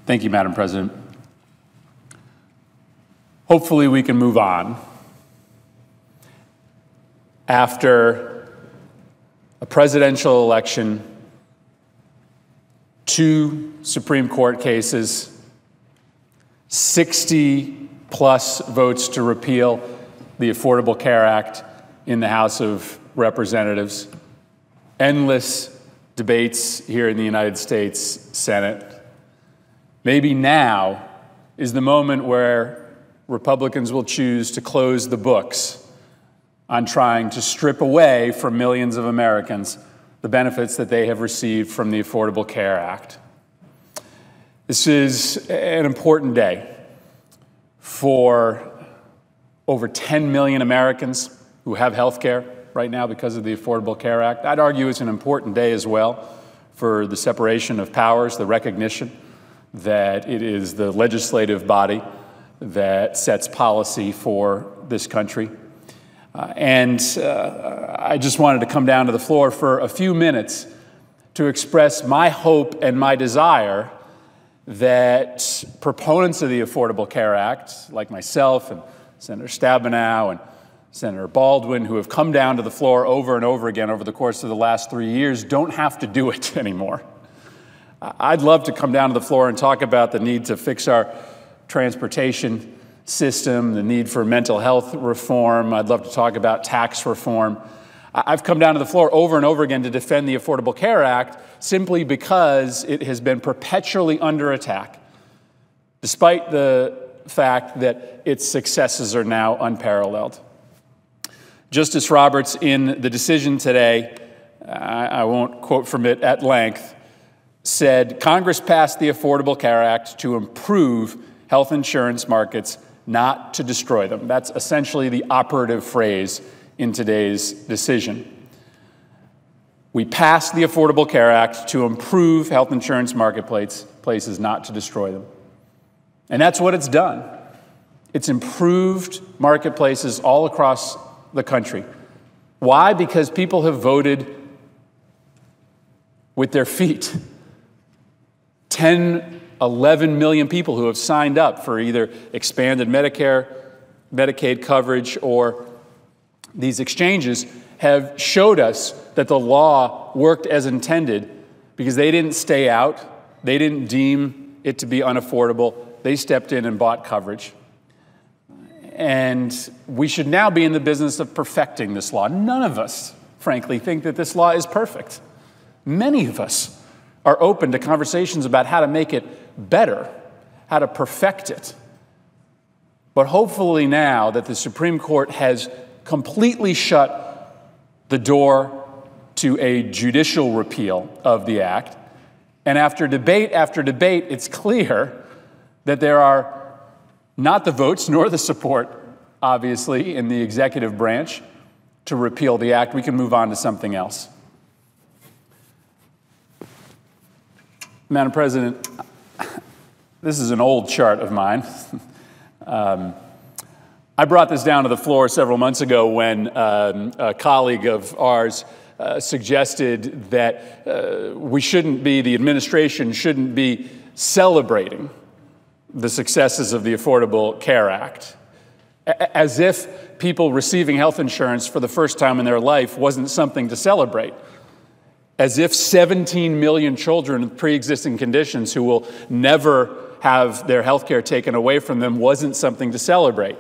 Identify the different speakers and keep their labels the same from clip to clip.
Speaker 1: Thank you, Madam President. Hopefully we can move on after a presidential election, 2 Supreme Court cases, 60-plus votes to repeal the Affordable Care Act in the House of Representatives, endless debates here in the United States Senate. Maybe now is the moment where Republicans will choose to close the books on trying to strip away from millions of Americans the benefits that they have received from the Affordable Care Act. This is an important day for over 10 million Americans who have health care right now because of the Affordable Care Act. I'd argue it's an important day as well for the separation of powers, the recognition that it is the legislative body that sets policy for this country. I just wanted to come down to the floor for a few minutes to express my hope and my desire that proponents of the Affordable Care Act, like myself and Senator Stabenow and Senator Baldwin, who have come down to the floor over and over again over the course of the last 3 years, don't have to do it anymore. I'd love to come down to the floor and talk about the need to fix our transportation system, the need for mental health reform. I'd love to talk about tax reform. I've come down to the floor over and over again to defend the Affordable Care Act simply because it has been perpetually under attack, despite the fact that its successes are now unparalleled. Justice Roberts, in the decision today, I won't quote from it at length, said, "Congress passed the Affordable Care Act to improve health insurance markets, not to destroy them." That's essentially the operative phrase in today's decision. We passed the Affordable Care Act to improve health insurance marketplaces, not to destroy them. And that's what it's done. It's improved marketplaces all across the country. Why? Because people have voted with their feet. 11 million people who have signed up for either expanded Medicare, Medicaid coverage, or these exchanges have showed us that the law worked as intended because they didn't stay out, they didn't deem it to be unaffordable, they stepped in and bought coverage. And we should now be in the business of perfecting this law. None of us, frankly, think that this law is perfect. Many of us are open to conversations about how to make it better, how to perfect it. But hopefully now that the Supreme Court has completely shut the door to a judicial repeal of the act, and after debate, it's clear that there are not the votes nor the support, obviously, in the executive branch to repeal the act. We can move on to something else. Madam President, this is an old chart of mine. I brought this down to the floor several months ago when a colleague of ours suggested that the administration shouldn't be celebrating the successes of the Affordable Care Act, as if people receiving health insurance for the first time in their life wasn't something to celebrate. As if 17 million children with pre-existing conditions who will never have their health care taken away from them wasn't something to celebrate.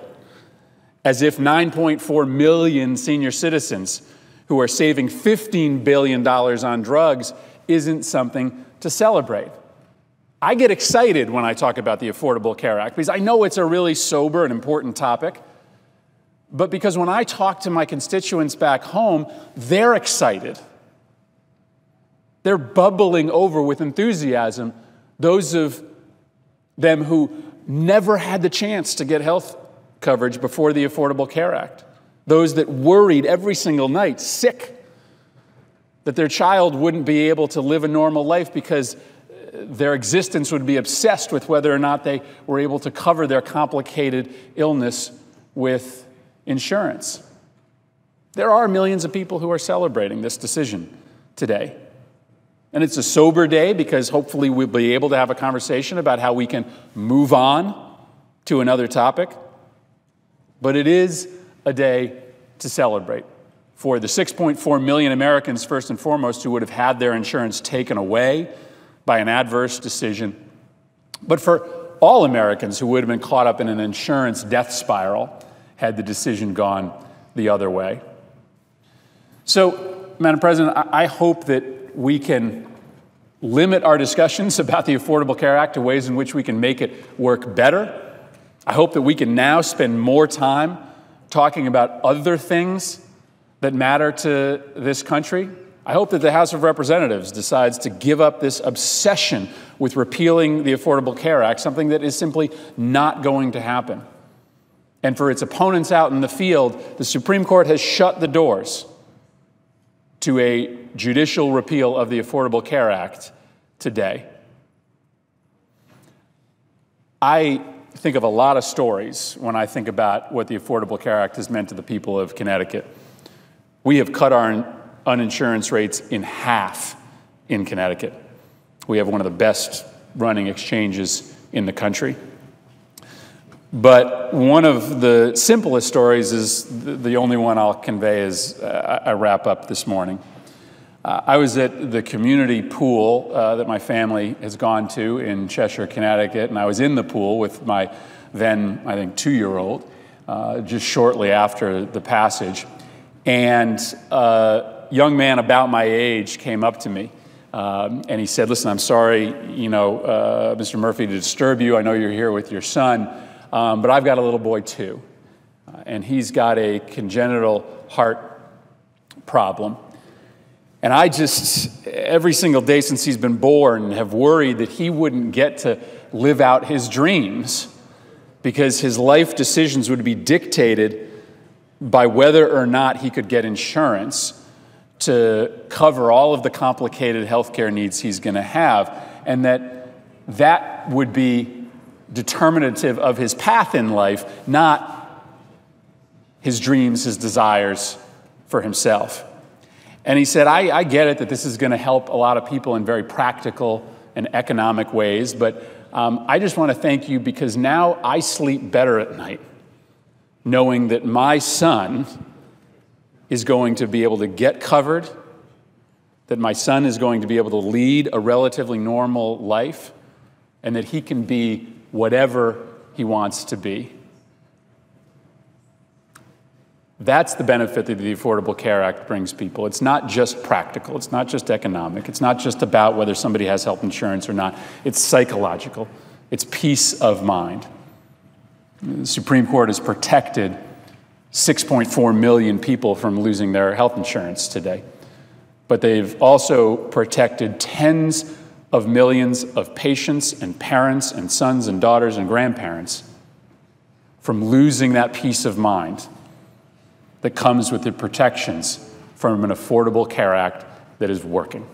Speaker 1: As if 9.4 million senior citizens who are saving $15 billion on drugs isn't something to celebrate. I get excited when I talk about the Affordable Care Act because I know it's a really sober and important topic, but because when I talk to my constituents back home, they're excited. They're bubbling over with enthusiasm, those of them who never had the chance to get health coverage before the Affordable Care Act, those that worried every single night, sick, that their child wouldn't be able to live a normal life because their existence would be obsessed with whether or not they were able to cover their complicated illness with insurance. There are millions of people who are celebrating this decision today. And it's a sober day because hopefully we'll be able to have a conversation about how we can move on to another topic. But it is a day to celebrate for the 6.4 million Americans, first and foremost, who would have had their insurance taken away by an adverse decision. But for all Americans who would have been caught up in an insurance death spiral had the decision gone the other way. So, Madam President, I hope that we can limit our discussions about the Affordable Care Act to ways in which we can make it work better. I hope that we can now spend more time talking about other things that matter to this country. I hope that the House of Representatives decides to give up this obsession with repealing the Affordable Care Act, something that is simply not going to happen. And for its opponents out in the field, the Supreme Court has shut the doors to a judicial repeal of the Affordable Care Act today. I think of a lot of stories when I think about what the Affordable Care Act has meant to the people of Connecticut. We have cut our uninsurance rates in half in Connecticut. We have one of the best running exchanges in the country. But one of the simplest stories is the only one I'll convey as I wrap up this morning. I was at the community pool that my family has gone to in Cheshire, Connecticut, and I was in the pool with my then, I think, 2-year-old just shortly after the passage. And a young man about my age came up to me and he said, "Listen, I'm sorry, Mr. Murphy, to disturb you. I know you're here with your son, but I've got a little boy too. And he's got a congenital heart problem. And I just, every single day since he's been born, have worried that he wouldn't get to live out his dreams because his life decisions would be dictated by whether or not he could get insurance to cover all of the complicated healthcare needs he's going to have, and that would be determinative of his path in life, not his dreams, his desires for himself." And he said, I get it that this is going to help a lot of people in very practical and economic ways, but I just want to thank you because now I sleep better at night knowing that my son is going to be able to get covered, that my son is going to be able to lead a relatively normal life, and that he can be whatever he wants to be. That's the benefit that the Affordable Care Act brings people. It's not just practical. It's not just economic. It's not just about whether somebody has health insurance or not. It's psychological. It's peace of mind. The Supreme Court has protected 6.4 million people from losing their health insurance today. But they've also protected tens of millions of patients and parents and sons and daughters and grandparents from losing that peace of mind that comes with the protections from an Affordable Care Act that is working.